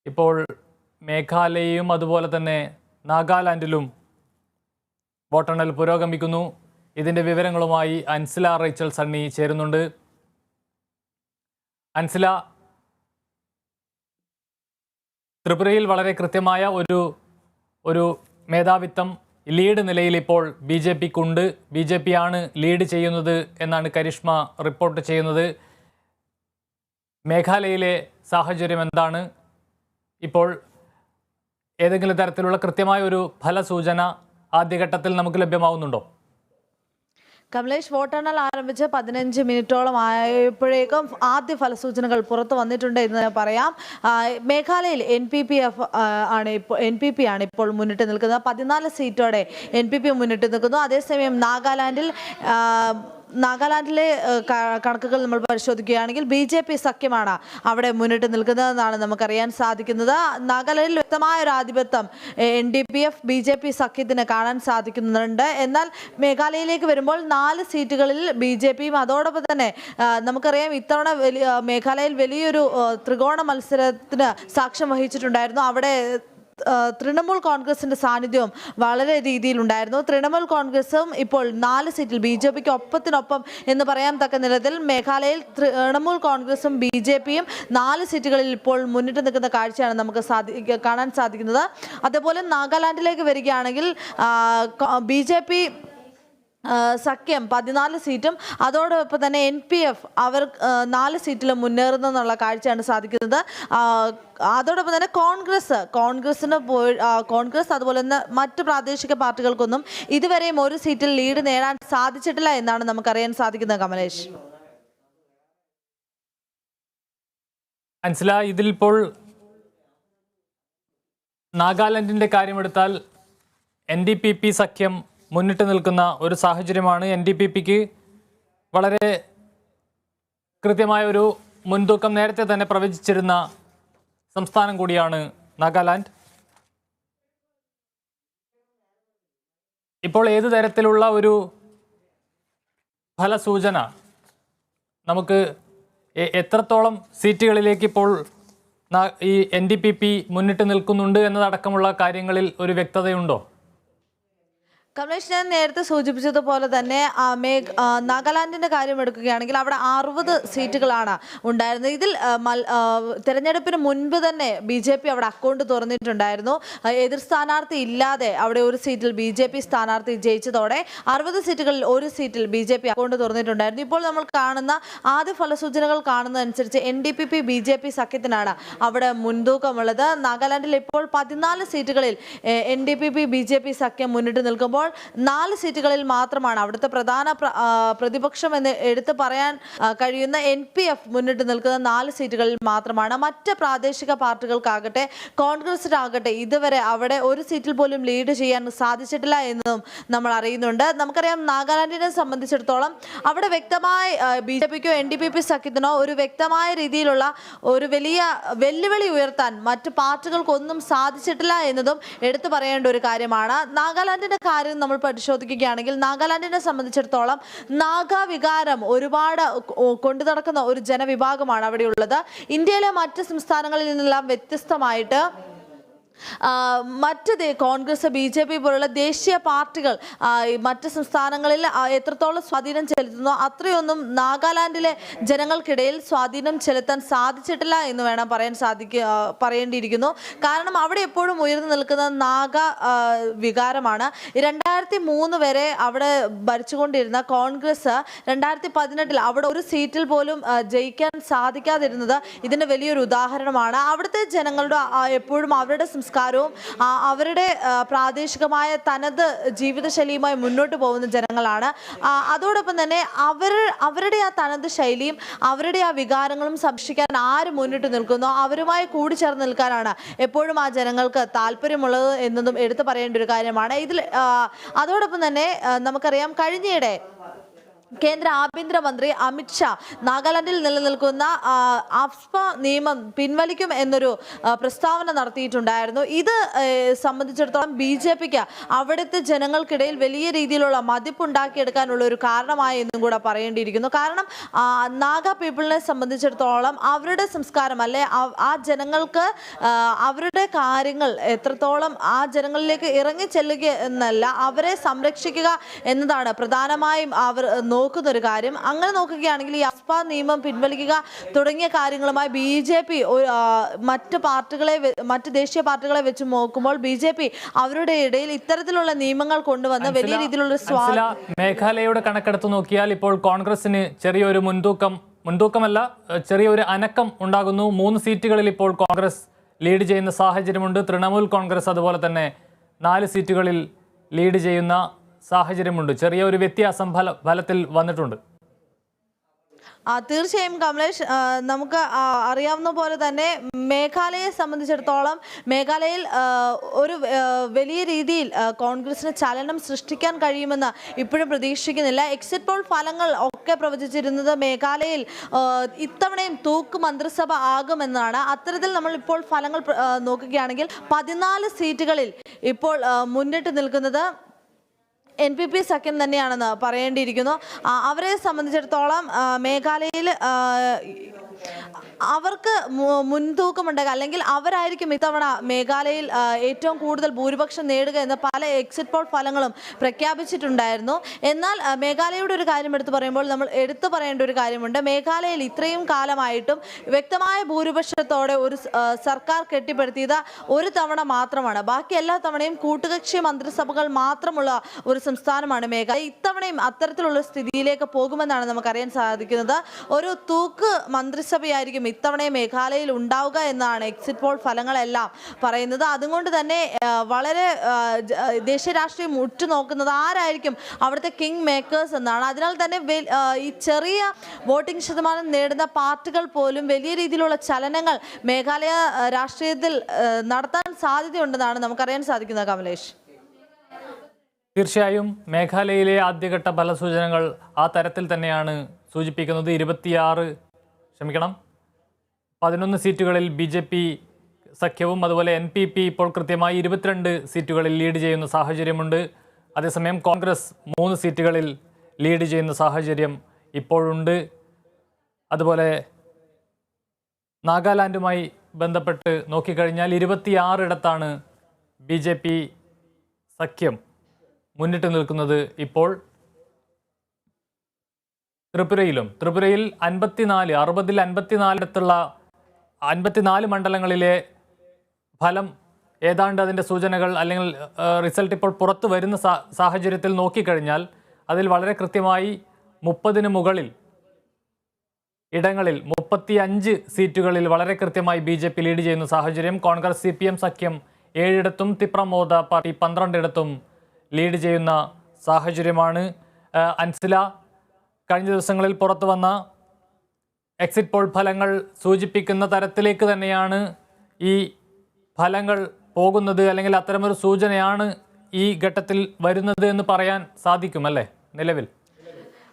ഇപ്പോൾ മേഘാലയയും അതുപോലെ തന്നെ നാഗാലാൻഡിലും വോട്ടെണ്ണൽ പുരോഗമിക്കുന്നു. ഇതിൻ്റെ വിവരങ്ങളുമായി അൻസില റേച്ചൽ സണ്ണി ചേരുന്നുണ്ട്. അൻസില, ത്രിപുരയിൽ വളരെ കൃത്യമായ ഒരു മേധാവിത്വം ലീഡ് നിലയിൽ ഇപ്പോൾ BJPക്കുണ്ട്. BJP ആണ് ലീഡ് ചെയ്യുന്നത് എന്നാണ് കരിഷ്മ റിപ്പോർട്ട് ചെയ്യുന്നത്. മേഘാലയയിലെ സാഹചര്യം എന്താണ്? ഇപ്പോൾ ഏതെങ്കിലും തരത്തിലുള്ള കൃത്യമായ ഒരു ഫലസൂചന ആദ്യഘട്ടത്തിൽ നമുക്ക് ലഭ്യമാവുന്നുണ്ടോ? കമലേഷ്, വോട്ടെണ്ണൽ ആരംഭിച്ച് 15 മിനിറ്റോളം ആയപ്പോഴേക്കും ആദ്യ ഫലസൂചനകൾ പുറത്തു വന്നിട്ടുണ്ട് എന്ന് പറയാം. മേഘാലയയിൽ NPP ആണ് ഇപ്പോൾ മുന്നിട്ട് നിൽക്കുന്നത്. 14 സീറ്റോടെ NPP മുന്നിട്ട് നിൽക്കുന്നു. അതേസമയം നാഗാലാൻഡിലെ കണക്കുകൾ നമ്മൾ പരിശോധിക്കുകയാണെങ്കിൽ BJP സഖ്യമാണ് അവിടെ മുന്നിട്ട് നിൽക്കുന്നതെന്നാണ് നമുക്കറിയാൻ സാധിക്കുന്നത്. നാഗാലാൻഡിൽ വ്യക്തമായ ഒരു ആധിപത്യം NDPF BJP സഖ്യത്തിന് കാണാൻ സാധിക്കുന്നുണ്ട്. എന്നാൽ മേഘാലയയിലേക്ക് വരുമ്പോൾ 4 സീറ്റുകളിൽ BJPയും അതോടൊപ്പം തന്നെ നമുക്കറിയാം ഇത്തവണ മേഘാലയയിൽ വലിയൊരു ത്രികോണ മത്സരത്തിന് സാക്ഷ്യം വഹിച്ചിട്ടുണ്ടായിരുന്നു. അവിടെ തൃണമൂൽ കോൺഗ്രസിന്റെ സാന്നിധ്യവും വളരെ രീതിയിലുണ്ടായിരുന്നു. തൃണമൂൽ കോൺഗ്രസും ഇപ്പോൾ 4 സീറ്റിൽ BJPക്ക് ഒപ്പത്തിനൊപ്പം എന്ന് പറയാൻ തക്ക നിലത്തിൽ മേഘാലയയിൽ തൃണമൂൽ കോൺഗ്രസും BJPയും 4 സീറ്റുകളിൽ ഇപ്പോൾ മുന്നിട്ട് നിൽക്കുന്ന കാഴ്ചയാണ് നമുക്ക് കാണാൻ സാധിക്കുന്നത്. അതുപോലെ നാഗാലാൻഡിലേക്ക് വരികയാണെങ്കിൽ BJP സഖ്യം 14 സീറ്റും അതോടൊപ്പം തന്നെ NPF അവർ 4 സീറ്റിലും മുന്നേറുന്നുള്ള കാഴ്ചയാണ് സാധിക്കുന്നത്. അതോടൊപ്പം തന്നെ കോൺഗ്രസ് അതുപോലെ തന്നെ മറ്റ് പ്രാദേശിക പാർട്ടികൾക്കൊന്നും ഇതുവരെയും ഒരു സീറ്റിൽ ലീഡ് നേടാൻ സാധിച്ചിട്ടില്ല എന്നാണ് നമുക്കറിയാൻ സാധിക്കുന്നത്. കമലേഷ്, അൻസില, ഇതിലിപ്പോൾ നാഗാലാൻഡിന്റെ കാര്യമെടുത്താൽ NDPP സഖ്യം മുന്നിട്ട് നിൽക്കുന്ന ഒരു സാഹചര്യമാണ്. NDPPക്ക് വളരെ കൃത്യമായ ഒരു മുൻതൂക്കം നേരത്തെ തന്നെ പ്രവചിച്ചിരുന്ന സംസ്ഥാനം കൂടിയാണ് നാഗാലാൻഡ്. ഇപ്പോൾ ഏത് തരത്തിലുള്ള ഒരു ഫലസൂചന നമുക്ക് എത്രത്തോളം സീറ്റുകളിലേക്ക് ഇപ്പോൾ ഈ NDPP മുന്നിട്ട് നിൽക്കുന്നുണ്ട് എന്നതടക്കമുള്ള കാര്യങ്ങളിൽ ഒരു വ്യക്തതയുണ്ടോ? കമലേഷ്, ഞാൻ നേരത്തെ സൂചിപ്പിച്ചതുപോലെ തന്നെ നാഗാലാൻഡിന്റെ കാര്യം എടുക്കുകയാണെങ്കിൽ അവിടെ 60 സീറ്റുകളാണ് ഉണ്ടായിരുന്നത്. ഇതിൽ തെരഞ്ഞെടുപ്പിന് മുൻപ് തന്നെ BJP അവിടെ അക്കൗണ്ട് തുറന്നിട്ടുണ്ടായിരുന്നു. എതിർ സ്ഥാനാർത്ഥി ഇല്ലാതെ അവിടെ ഒരു സീറ്റിൽ BJP സ്ഥാനാർത്ഥി ജയിച്ചതോടെ 60 സീറ്റുകളിൽ ഒരു സീറ്റിൽ BJP അക്കൗണ്ട് തുറന്നിട്ടുണ്ടായിരുന്നു. ഇപ്പോൾ നമ്മൾ കാണുന്ന ആദ്യ ഫലസൂചനകൾ കാണുന്നതനുസരിച്ച് NDPP BJP സഖ്യത്തിനാണ് അവിടെ മുൻതൂക്കമുള്ളത്. നാഗാലാൻഡിൽ ഇപ്പോൾ 14 സീറ്റുകളിൽ NDPP BJP സഖ്യം മുന്നിട്ട് നിൽക്കുമ്പോൾ 4 സീറ്റുകളിൽ മാത്രമാണ് അവിടുത്തെ പ്രധാന പ്രതിപക്ഷം എന്ന് എടുത്തു പറയാൻ കഴിയുന്ന NPF മുന്നിട്ട് നിൽക്കുന്ന 4 സീറ്റുകളിൽ മാത്രമാണ്. മറ്റ് പ്രാദേശിക പാർട്ടികൾക്കാകട്ടെ കോൺഗ്രസിനാകട്ടെ ഇതുവരെ അവിടെ ഒരു സീറ്റിൽ പോലും ലീഡ് ചെയ്യാൻ സാധിച്ചിട്ടില്ല എന്നും നമ്മൾ അറിയുന്നുണ്ട്. നമുക്കറിയാം നാഗാലാൻഡിനെ സംബന്ധിച്ചിടത്തോളം അവിടെ വ്യക്തമായി BJPക്കോ NDPP സഖ്യത്തിനോ ഒരു വ്യക്തമായ രീതിയിലുള്ള ഒരു വലിയ വെല്ലുവിളി ഉയർത്താൻ മറ്റ് പാർട്ടികൾക്കൊന്നും സാധിച്ചിട്ടില്ല എന്നതും എടുത്തു പറയേണ്ട ഒരു കാര്യമാണ്. നാഗാലാൻഡിന്റെ കാര്യം നമ്മൾ പരിശോധിക്കുകയാണെങ്കിൽ നാഗാലാൻഡിനെ സംബന്ധിച്ചിടത്തോളം നാഗാ വികാരം ഒരുപാട് കൊണ്ടു നടക്കുന്ന ഒരു ജനവിഭാഗമാണ് അവിടെയുള്ളത്. ഇന്ത്യയിലെ മറ്റ് സംസ്ഥാനങ്ങളിൽ നിന്നെല്ലാം വ്യത്യസ്തമായിട്ട് മറ്റ് കോൺഗ്രസ് BJP പോലുള്ള ദേശീയ പാർട്ടികൾ മറ്റ് സംസ്ഥാനങ്ങളിൽ എത്രത്തോളം സ്വാധീനം ചെലുത്തുന്നു അത്രയൊന്നും നാഗാലാൻഡിലെ ജനങ്ങൾക്കിടയിൽ സ്വാധീനം ചെലുത്താൻ സാധിച്ചിട്ടില്ല എന്ന് വേണം പറയേണ്ടിയിരിക്കുന്നു. കാരണം അവിടെ എപ്പോഴും ഉയർന്നു നിൽക്കുന്ന നാഗ വികാരമാണ്. 2003 വരെ അവിടെ ഭരിച്ചുകൊണ്ടിരുന്ന കോൺഗ്രസ് 2018 അവിടെ ഒരു സീറ്റിൽ പോലും ജയിക്കാൻ സാധിക്കാതിരുന്നത് ഇതിന് വലിയൊരു ഉദാഹരണമാണ്. അവിടുത്തെ ജനങ്ങളുടെ എപ്പോഴും അവരുടെ സംസ്കാരവും അവരുടെ പ്രാദേശികമായ തനത് ജീവിതശൈലിയുമായി മുന്നോട്ട് പോകുന്ന ജനങ്ങളാണ്. അതോടൊപ്പം തന്നെ അവരുടെ ആ തനത് ശൈലിയും അവരുടെ ആ വികാരങ്ങളും സംരക്ഷിക്കാൻ ആര് മുന്നിട്ട് നിൽക്കുന്നോ അവരുമായി കൂടിച്ചേർന്ന് നിൽക്കാനാണ് എപ്പോഴും ആ ജനങ്ങൾക്ക് താല്പര്യമുള്ളത് എന്നതും എടുത്തു പറയേണ്ട ഒരു കാര്യമാണ്. ഇതിൽ അതോടൊപ്പം തന്നെ നമുക്കറിയാം കഴിഞ്ഞയിടെ കേന്ദ്ര ആഭ്യന്തരമന്ത്രി അമിത്ഷാ നാഗാലാൻഡിൽ നിലനിൽക്കുന്ന ആഫ്സ്പ നിയമം പിൻവലിക്കും എന്നൊരു പ്രസ്താവന നടത്തിയിട്ടുണ്ടായിരുന്നു. ഇത് സംബന്ധിച്ചിടത്തോളം BJPക്ക് അവിടുത്തെ ജനങ്ങൾക്കിടയിൽ വലിയ രീതിയിലുള്ള മതിപ്പുണ്ടാക്കിയെടുക്കാനുള്ള ഒരു കാരണമായി എന്നും കൂടെ പറയേണ്ടിയിരിക്കുന്നു. കാരണം നാഗ പീപ്പിളിനെ സംബന്ധിച്ചിടത്തോളം അവരുടെ സംസ്കാരം അല്ലെ ആ ജനങ്ങൾക്ക് അവരുടെ കാര്യങ്ങൾ എത്രത്തോളം ആ ജനങ്ങളിലേക്ക് ഇറങ്ങി ചെല്ലുക എന്നല്ല, അവരെ സംരക്ഷിക്കുക എന്നതാണ് പ്രധാനമായും അവർ നോക്കുന്ന ഒരു കാര്യം. അങ്ങനെ നോക്കുകയാണെങ്കിൽ ഈ ആഫ്സ്പ നിയമം പിൻവലിക്കുക തുടങ്ങിയ കാര്യങ്ങളുമായി BJP മറ്റ് ദേശീയ പാർട്ടികളെ വെച്ച് നോക്കുമ്പോൾ BJP അവരുടെ ഇടയിൽ ഇത്തരത്തിലുള്ള നിയമങ്ങൾ കൊണ്ടുവന്ന് വലിയ രീതിയിലുള്ള മേഘാലയയുടെ കണക്കെടുത്ത് നോക്കിയാൽ ഇപ്പോൾ കോൺഗ്രസിന് ചെറിയൊരു മുൻതൂക്കമല്ല, ചെറിയൊരു അനക്കം ഉണ്ടാകുന്നു. 3 സീറ്റുകളിൽ ഇപ്പോൾ കോൺഗ്രസ് ലീഡ് ചെയ്യുന്ന സാഹചര്യമുണ്ട്. തൃണമൂൽ കോൺഗ്രസ് അതുപോലെ തന്നെ 4 സീറ്റുകളിൽ ലീഡ് ചെയ്യുന്ന സാഹചര്യമുണ്ട്. ചെറിയ ഒരു വ്യത്യാസം ഫലത്തിൽ വന്നിട്ടുണ്ട്. തീർച്ചയായും കമലേഷ്, നമുക്ക് അറിയാവുന്ന പോലെ തന്നെ മേഘാലയയെ സംബന്ധിച്ചിടത്തോളം മേഘാലയയിൽ ഒരു വലിയ രീതിയിൽ കോൺഗ്രസിന് ചലനം സൃഷ്ടിക്കാൻ കഴിയുമെന്ന് ഇപ്പോഴും പ്രതീക്ഷിക്കുന്നില്ല. എക്സിറ്റ് പോൾ ഫലങ്ങൾ ഒക്കെ പ്രവചിച്ചിരുന്നത് മേഘാലയയിൽ ഇത്തവണയും തൂക്ക് മന്ത്രിസഭ ആകുമെന്നാണ്. അത്തരത്തിൽ നമ്മൾ ഇപ്പോൾ ഫലങ്ങൾ നോക്കുകയാണെങ്കിൽ 14 സീറ്റുകളിൽ ഇപ്പോൾ മുന്നിട്ട് നിൽക്കുന്നത് NPP സഖ്യം തന്നെയാണെന്ന് പറയേണ്ടിയിരിക്കുന്നു. അവരെ സംബന്ധിച്ചിടത്തോളം മേഘാലയയിൽ അവർക്ക് മുൻതൂക്കമുണ്ടാകുക അല്ലെങ്കിൽ അവരായിരിക്കും ഇത്തവണ മേഘാലയയിൽ ഏറ്റവും കൂടുതൽ ഭൂരിപക്ഷം നേടുക എന്ന് പല എക്സിറ്റ് പോൾ ഫലങ്ങളും പ്രഖ്യാപിച്ചിട്ടുണ്ടായിരുന്നു. എന്നാൽ മേഘാലയയുടെ ഒരു കാര്യം എടുത്തു പറയുമ്പോൾ നമ്മൾ എടുത്തു പറയേണ്ട ഒരു കാര്യമുണ്ട്. മേഘാലയയിൽ ഇത്രയും കാലമായിട്ടും വ്യക്തമായ ഭൂരിപക്ഷത്തോടെ ഒരു സർക്കാർ കെട്ടിപ്പടുത്തിയത് ഒരു തവണ മാത്രമാണ്. ബാക്കി എല്ലാ തവണയും കൂട്ടുകക്ഷി മന്ത്രിസഭകൾ മാത്രമുള്ള ഒരു സംസ്ഥാനമാണ് മേഘാലയ. ഇത്തവണയും അത്തരത്തിലുള്ള സ്ഥിതിയിലേക്ക് പോകുമെന്നാണ് നമുക്കറിയാൻ സാധിക്കുന്നത്. ഒരു തൂക്ക് മന്ത്രിസഭയായിരിക്കും ഇത്തവണയും മേഘാലയയിൽ ഉണ്ടാവുക എന്നാണ് എക്സിറ്റ് പോൾ ഫലങ്ങളെല്ലാം പറയുന്നത്. അതുകൊണ്ട് തന്നെ വളരെ ദേശീയ രാഷ്ട്രീയം ഉറ്റുനോക്കുന്നത് ആരായിരിക്കും അവിടുത്തെ കിങ് മേക്കേഴ്സ് എന്നാണ്. അതിനാൽ തന്നെ ഈ ചെറിയ വോട്ടിംഗ് ശതമാനം നേടുന്ന പാർട്ടികൾ പോലും വലിയ രീതിയിലുള്ള ചലനങ്ങൾ മേഘാലയ രാഷ്ട്രീയത്തിൽ നടത്താൻ സാധ്യതയുണ്ടെന്നാണ് നമുക്കറിയാൻ സാധിക്കുന്നത്. കമലേഷ്, തീർച്ചയായും മേഘാലയയിലെ ആദ്യഘട്ട ഫലസൂചനകൾ ആ തരത്തിൽ തന്നെയാണ് സൂചിപ്പിക്കുന്നത്. 11 സീറ്റുകളിൽ BJP സഖ്യവും അതുപോലെ NPP ഇപ്പോൾ കൃത്യമായി 22 സീറ്റുകളിൽ ലീഡ് ചെയ്യുന്ന സാഹചര്യമുണ്ട്. അതേസമയം കോൺഗ്രസ് 3 സീറ്റുകളിൽ ലീഡ് ചെയ്യുന്ന സാഹചര്യം ഇപ്പോഴുണ്ട്. അതുപോലെ നാഗാലാൻഡുമായി ബന്ധപ്പെട്ട് നോക്കിക്കഴിഞ്ഞാൽ 26 ഇടത്താണ് BJP സഖ്യം മുന്നിട്ട് നിൽക്കുന്നത്. ഇപ്പോൾ ത്രിപുരയിൽ 54 മണ്ഡലങ്ങളിലെ ഫലം ഏതാണ്ട് അതിൻ്റെ സൂചനകൾ അല്ലെങ്കിൽ റിസൾട്ട് ഇപ്പോൾ പുറത്തു വരുന്ന സാഹചര്യത്തിൽ നോക്കിക്കഴിഞ്ഞാൽ അതിൽ വളരെ കൃത്യമായി 30-ന് മുകളിൽ ഇടങ്ങളിൽ 35 സീറ്റുകളിൽ വളരെ കൃത്യമായി BJP ലീഡ് ചെയ്യുന്ന സാഹചര്യം. കോൺഗ്രസ് CPM സഖ്യം 7 ഇടത്തും തിപ്രമോദ പാർട്ടി 12 ഇടത്തും ലീഡ് ചെയ്യുന്ന സാഹചര്യമാണ്. അൻസില, കഴിഞ്ഞ ദിവസങ്ങളിൽ പുറത്തു വന്ന എക്സിറ്റ് പോൾ ഫലങ്ങൾ സൂചിപ്പിക്കുന്ന തരത്തിലേക്ക് തന്നെയാണ് ഈ ഫലങ്ങൾ പോകുന്നത്, അല്ലെങ്കിൽ അത്തരമൊരു സൂചനയാണ് ഈ ഘട്ടത്തിൽ വരുന്നത് എന്ന് പറയാൻ സാധിക്കുമല്ലേ നിലവിൽ?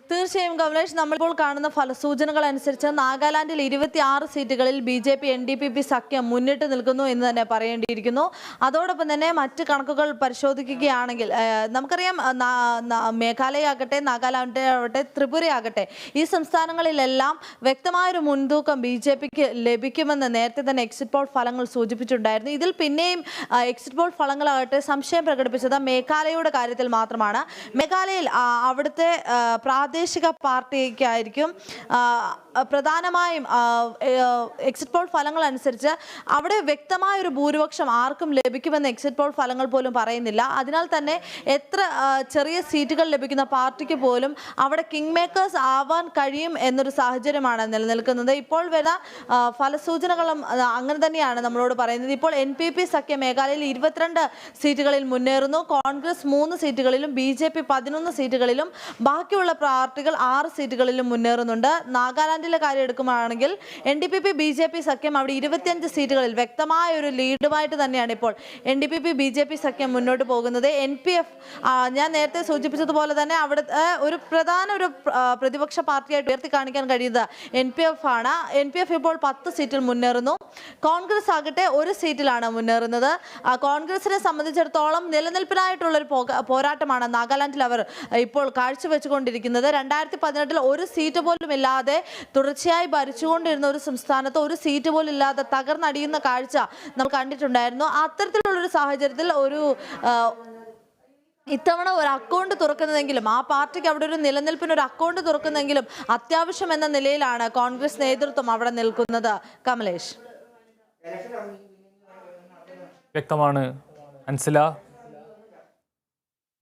തീർച്ചയായും കമലേഷ്, നമ്മളിപ്പോൾ കാണുന്ന ഫലസൂചനകൾ അനുസരിച്ച് നാഗാലാൻഡിൽ 26 സീറ്റുകളിൽ BJP NDPP സഖ്യം മുന്നിട്ട് നിൽക്കുന്നു എന്ന് തന്നെ പറയേണ്ടിയിരിക്കുന്നു. അതോടൊപ്പം തന്നെ മറ്റ് കണക്കുകൾ പരിശോധിക്കുകയാണെങ്കിൽ നമുക്കറിയാം മേഘാലയ ആകട്ടെ, നാഗാലാൻഡ് ആകട്ടെ, ത്രിപുര ആകട്ടെ, ഈ സംസ്ഥാനങ്ങളിലെല്ലാം വ്യക്തമായൊരു മുൻതൂക്കം BJPക്ക് ലഭിക്കുമെന്ന് നേരത്തെ തന്നെ എക്സിറ്റ് പോൾ ഫലങ്ങൾ സൂചിപ്പിച്ചിട്ടുണ്ടായിരുന്നു. ഇതിൽ പിന്നെയും എക്സിറ്റ് പോൾ ഫലങ്ങളാകട്ടെ സംശയം പ്രകടിപ്പിച്ചത് മേഘാലയയുടെ കാര്യത്തിൽ മാത്രമാണ്. മേഘാലയയിൽ അവിടുത്തെ പ്രാദേശിക പാർട്ടിക്കായിരിക്കും പ്രധാനമായും എക്സിറ്റ് പോൾ ഫലങ്ങൾ അനുസരിച്ച് അവിടെ വ്യക്തമായൊരു ഭൂരിപക്ഷം ആർക്കും ലഭിക്കുമെന്ന് എക്സിറ്റ് പോൾ ഫലങ്ങൾ പോലും പറയുന്നില്ല. അതിനാൽ തന്നെ എത്ര ചെറിയ സീറ്റുകൾ ലഭിക്കുന്ന പാർട്ടിക്ക് പോലും അവിടെ കിങ് മേക്കേഴ്സ് ആവാൻ കഴിയും എന്നൊരു സാഹചര്യമാണ് നിലനിൽക്കുന്നത്. ഇപ്പോൾ വരുന്ന ഫലസൂചനകളും അങ്ങനെ തന്നെയാണ് നമ്മളോട് പറയുന്നത്. ഇപ്പോൾ NPP സഖ്യം മേഘാലയയിൽ 22 സീറ്റുകളിൽ മുന്നേറുന്നു. കോൺഗ്രസ് 3 സീറ്റുകളിലും BJP 11 സീറ്റുകളിലും ബാക്കിയുള്ള പാർട്ടികൾ 6 സീറ്റുകളിലും മുന്നേറുന്നുണ്ട്. നാഗാലാൻഡിലെ കാര്യം എടുക്കുകയാണെങ്കിൽ NDPP BJP സഖ്യം അവിടെ 25 സീറ്റുകളിൽ വ്യക്തമായ ഒരു ലീഡുമായിട്ട് തന്നെയാണ് ഇപ്പോൾ NDPP BJP സഖ്യം മുന്നോട്ട് പോകുന്നത്. NPF ഞാൻ നേരത്തെ സൂചിപ്പിച്ചതുപോലെ തന്നെ അവിടുത്തെ ഒരു പ്രധാന പ്രതിപക്ഷ പാർട്ടിയായിട്ട് ഉയർത്തി കാണിക്കാൻ കഴിയുന്നത് NPF ആണ്. NPF ഇപ്പോൾ 10 സീറ്റിൽ മുന്നേറുന്നു. കോൺഗ്രസ് ആകട്ടെ 1 സീറ്റിലാണ് മുന്നേറുന്നത്. കോൺഗ്രസിനെ സംബന്ധിച്ചിടത്തോളം നിലനിൽപ്പിനായിട്ടുള്ളൊരു പോരാട്ടമാണ് നാഗാലാൻഡിൽ അവർ ഇപ്പോൾ കാഴ്ചവെച്ചുകൊണ്ടിരിക്കുന്നത്. 2018 1 സീറ്റ് പോലും ഇല്ലാതെ തുടർച്ചയായി ഭരിച്ചുകൊണ്ടിരുന്ന ഒരു സംസ്ഥാനത്ത് 1 സീറ്റ് പോലും ഇല്ലാതെ തകർന്നടിയുന്ന കാഴ്ച നമ്മൾ കണ്ടിട്ടുണ്ടായിരുന്നു. അത്തരത്തിലുള്ളൊരു സാഹചര്യത്തിൽ ഇത്തവണ ഒരു അക്കൗണ്ട് തുറക്കുന്നതെങ്കിലും ആ പാർട്ടിക്ക് അവിടെ ഒരു നിലനിൽപ്പിന് ഒരു അക്കൗണ്ട് തുറക്കുന്നെങ്കിലും അത്യാവശ്യം എന്ന നിലയിലാണ് കോൺഗ്രസ് നേതൃത്വം അവിടെ നിൽക്കുന്നത്. കമലേഷ്. വ്യക്തമാണ് അൻസില.